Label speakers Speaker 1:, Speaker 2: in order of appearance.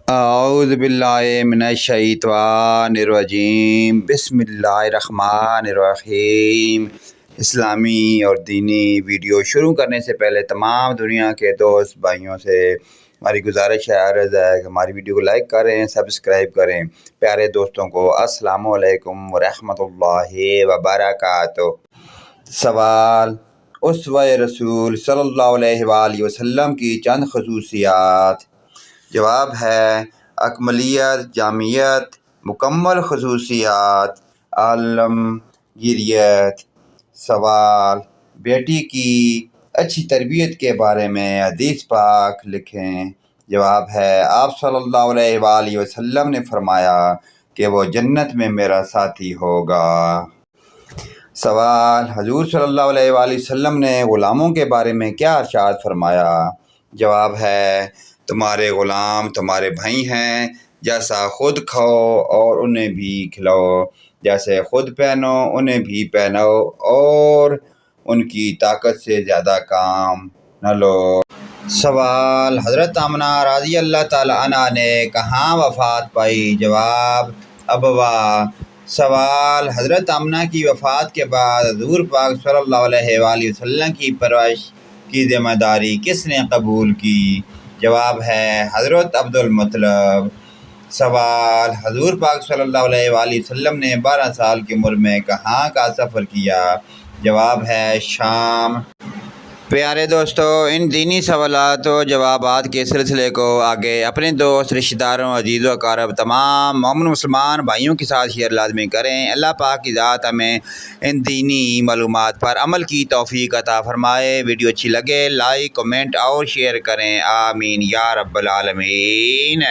Speaker 1: اعوذ باللہ من الشیطان الرجیم، بسم اللہ الرحمن الرحیم۔ اسلامی اور دینی ویڈیو شروع کرنے سے پہلے تمام دنیا کے دوست بھائیوں سے ہماری گزارش ہے، عرض ہے کہ ہماری ویڈیو کو لائک کریں، سبسکرائب کریں۔ پیارے دوستوں کو السلام علیکم ورحمۃ اللہ وبرکاتہ۔ سوال: اسوہ رسول صلی اللہ علیہ وآلہ وسلم کی چند خصوصیات۔ جواب ہے: اکملیت، جامعیت، مکمل خصوصیات، عالمگیریت۔ سوال: بیٹی کی اچھی تربیت کے بارے میں حدیث پاک لکھیں۔ جواب ہے: آپ صلی اللہ علیہ وآلہ وسلم نے فرمایا کہ وہ جنت میں میرا ساتھی ہوگا۔ سوال: حضور صلی اللہ علیہ وآلہ وسلم نے غلاموں کے بارے میں کیا ارشاد فرمایا؟ جواب ہے: تمہارے غلام تمہارے بھائی ہیں، جیسا خود کھاؤ اور انہیں بھی کھلاؤ، جیسے خود پہنو انہیں بھی پہناؤ، اور ان کی طاقت سے زیادہ کام نہ لو۔ سوال: حضرت آمنہ رضی اللہ تعالیٰ عنہ نے کہاں وفات پائی؟ جواب: ابوا۔ سوال: حضرت آمنہ کی وفات کے بعد حضور پاک صلی اللہ علیہ وآلہ وسلم کی پرورش کی ذمہ داری کس نے قبول کی؟ جواب ہے: حضرت عبد المطلب۔ سوال: حضور پاک صلی اللہ علیہ وآلہ وسلم نے 12 سال کی عمر میں کہاں کا سفر کیا؟ جواب ہے: شام۔ پیارے دوستو، ان دینی سوالات و جوابات کے سلسلے کو آگے اپنے دوست، رشتہ داروں، عزیز و اقارب، تمام مومن مسلمان بھائیوں کے ساتھ شیئر لازمی کریں۔ اللہ پاک کی ذات ہمیں ان دینی معلومات پر عمل کی توفیق عطا فرمائے۔ ویڈیو اچھی لگے لائک، کمنٹ اور شیئر کریں، آمین یا رب العالمین۔